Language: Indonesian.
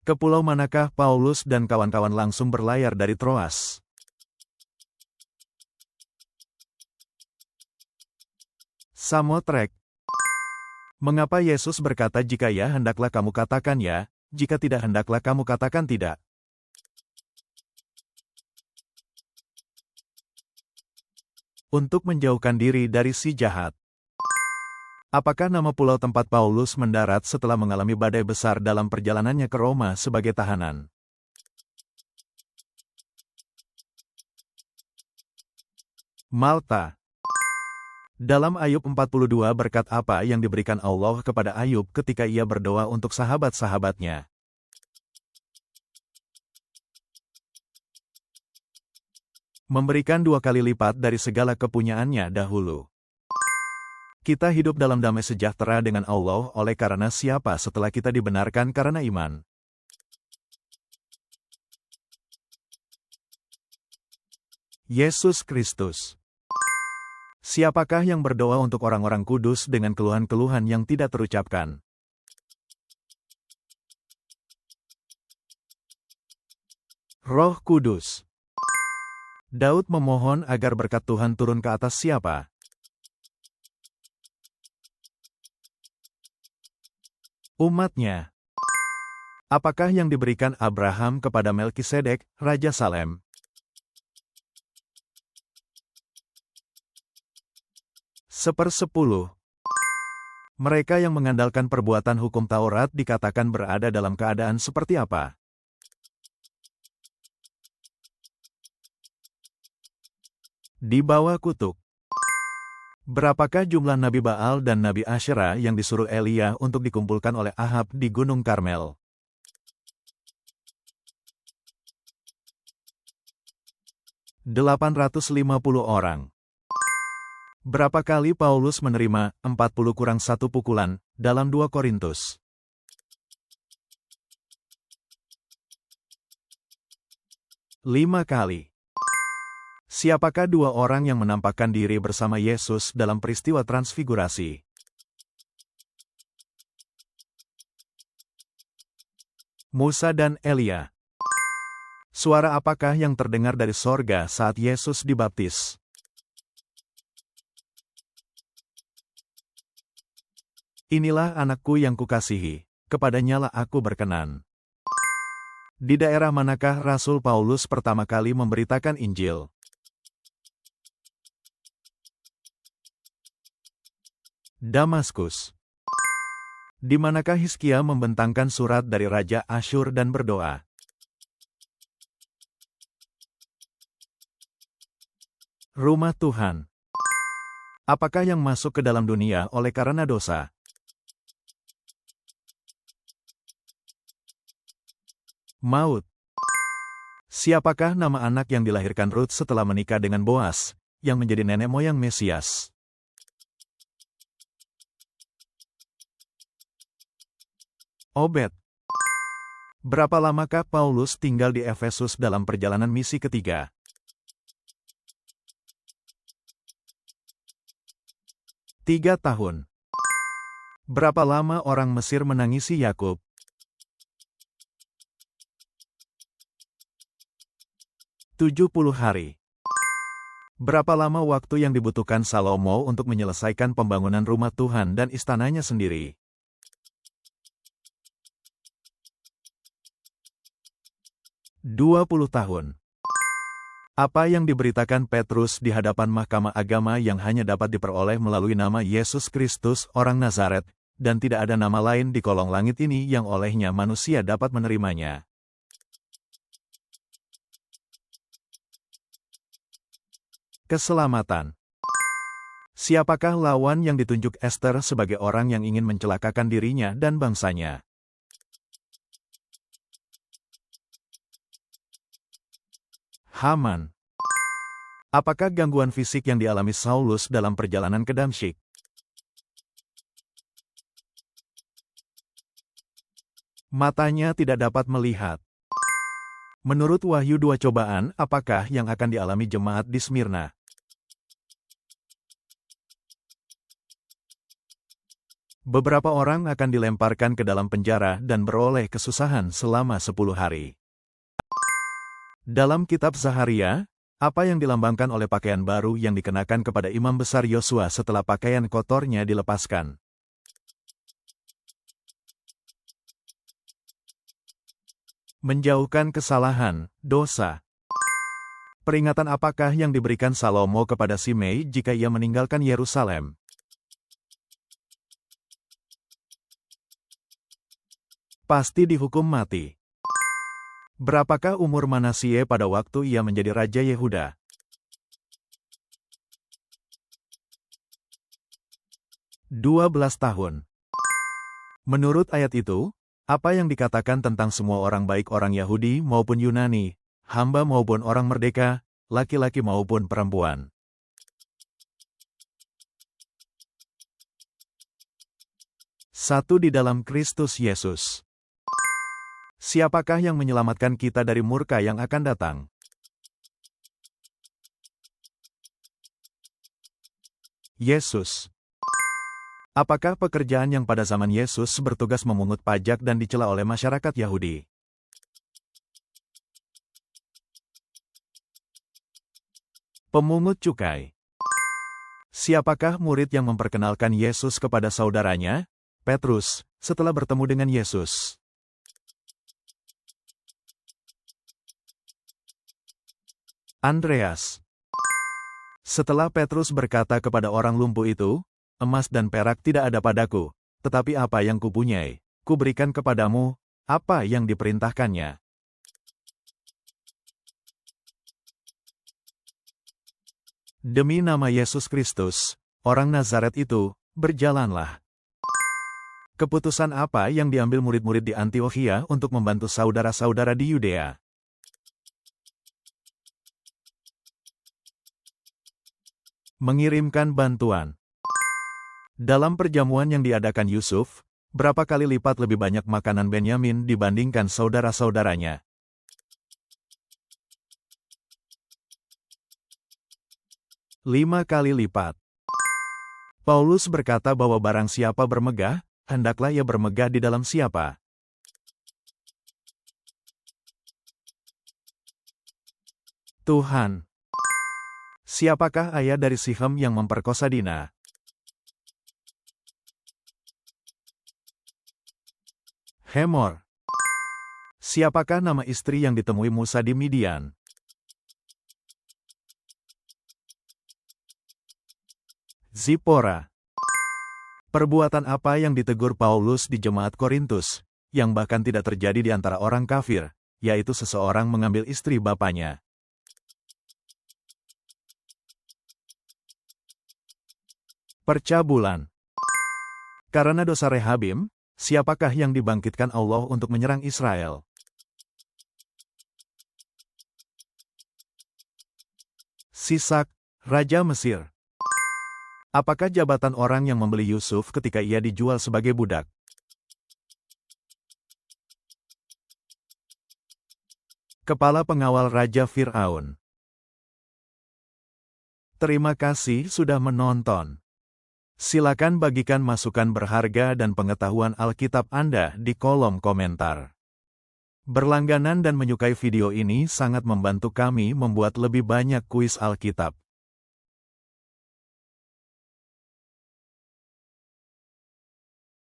Ke pulau manakah Paulus dan kawan-kawan langsung berlayar dari Troas? Samotrek. Mengapa Yesus berkata jika ya hendaklah kamu katakan ya, jika tidak hendaklah kamu katakan tidak? Untuk menjauhkan diri dari si jahat. Apakah nama pulau tempat Paulus mendarat setelah mengalami badai besar dalam perjalanannya ke Roma sebagai tahanan? Malta. Dalam Ayub 42 berkat apa yang diberikan Allah kepada Ayub ketika ia berdoa untuk sahabat-sahabatnya? Memberikan 2 kali lipat dari segala kepunyaannya dahulu. Kita hidup dalam damai sejahtera dengan Allah oleh karena siapa setelah kita dibenarkan karena iman. Yesus Kristus. Siapakah yang berdoa untuk orang-orang kudus dengan keluhan-keluhan yang tidak terucapkan? Roh Kudus. Daud memohon agar berkat Tuhan turun ke atas siapa? Umatnya. Apakah yang diberikan Abraham kepada Melkisedek, Raja Salem? Sepersepuluh. Mereka yang mengandalkan perbuatan hukum Taurat dikatakan berada dalam keadaan seperti apa? Di bawah kutuk. Berapakah jumlah Nabi Baal dan Nabi Asyera yang disuruh Elia untuk dikumpulkan oleh Ahab di Gunung Karmel? $850 orang. Berapa kali Paulus menerima 40 kurang 1 pukulan dalam 2 Korintus? 5 kali. Siapakah 2 orang yang menampakkan diri bersama Yesus dalam peristiwa transfigurasi? Musa dan Elia. Suara apakah yang terdengar dari sorga saat Yesus dibaptis? Inilah anakku yang kukasihi, kepadanyalah aku berkenan. Di daerah manakah Rasul Paulus pertama kali memberitakan Injil? Damaskus. Di manakah Hizkia membentangkan surat dari Raja Asyur dan berdoa? Rumah Tuhan. Apakah yang masuk ke dalam dunia oleh karena dosa? Maut. Siapakah nama anak yang dilahirkan Ruth setelah menikah dengan Boas, yang menjadi nenek moyang Mesias? Obed. Berapa lamakah Paulus tinggal di Efesus dalam perjalanan misi ketiga? 3 tahun. Berapa lama orang Mesir menangisi Yakub? 70 hari. Berapa lama waktu yang dibutuhkan Salomo untuk menyelesaikan pembangunan rumah Tuhan dan istananya sendiri? 20 tahun. Apa yang diberitakan Petrus di hadapan mahkamah agama yang hanya dapat diperoleh melalui nama Yesus Kristus orang Nazaret, dan tidak ada nama lain di kolong langit ini yang olehnya manusia dapat menerimanya? Keselamatan. Siapakah lawan yang ditunjuk Esther sebagai orang yang ingin mencelakakan dirinya dan bangsanya? Haman. Apakah gangguan fisik yang dialami Saulus dalam perjalanan ke Damsyik? Matanya tidak dapat melihat. Menurut Wahyu 2 cobaan, apakah yang akan dialami jemaat di Smyrna? Beberapa orang akan dilemparkan ke dalam penjara dan beroleh kesusahan selama 10 hari. Dalam kitab Zaharia, apa yang dilambangkan oleh pakaian baru yang dikenakan kepada imam besar Yosua setelah pakaian kotornya dilepaskan? Menjauhkan kesalahan, dosa. Peringatan apakah yang diberikan Salomo kepada Simei jika ia meninggalkan Yerusalem? Pasti dihukum mati. Berapakah umur Manasye pada waktu ia menjadi Raja Yehuda? 12 tahun. Menurut ayat itu, apa yang dikatakan tentang semua orang baik orang Yahudi maupun Yunani, hamba maupun orang merdeka, laki-laki maupun perempuan? Satu di dalam Kristus Yesus. Siapakah yang menyelamatkan kita dari murka yang akan datang? Yesus. Apakah pekerjaan yang pada zaman Yesus bertugas memungut pajak dan dicela oleh masyarakat Yahudi? Pemungut cukai. Siapakah murid yang memperkenalkan Yesus kepada saudaranya, Petrus, setelah bertemu dengan Yesus? Andreas. Setelah Petrus berkata kepada orang lumpuh itu, "Emas dan perak tidak ada padaku, tetapi apa yang kupunyai, kuberikan kepadamu," apa yang diperintahkannya? Demi nama Yesus Kristus, orang Nazaret itu, berjalanlah. Keputusan apa yang diambil murid-murid di Antiokhia untuk membantu saudara-saudara di Yudea? Mengirimkan bantuan. Dalam perjamuan yang diadakan Yusuf, berapa kali lipat lebih banyak makanan Benyamin dibandingkan saudara-saudaranya? 5 kali lipat. Paulus berkata bahwa barang siapa bermegah, hendaklah ia bermegah di dalam siapa? Tuhan. Siapakah ayah dari Sichem yang memperkosa Dina? Hemor. Siapakah nama istri yang ditemui Musa di Midian? Zipora. Perbuatan apa yang ditegur Paulus di jemaat Korintus, yang bahkan tidak terjadi di antara orang kafir, yaitu seseorang mengambil istri bapaknya? Percabulan. Karena dosa Rehabim, siapakah yang dibangkitkan Allah untuk menyerang Israel? Sisak, Raja Mesir. Apakah jabatan orang yang membeli Yusuf ketika ia dijual sebagai budak? Kepala pengawal Raja Fir'aun. Terima kasih sudah menonton. Silakan bagikan masukan berharga dan pengetahuan Alkitab Anda di kolom komentar. Berlangganan dan menyukai video ini sangat membantu kami membuat lebih banyak kuis Alkitab.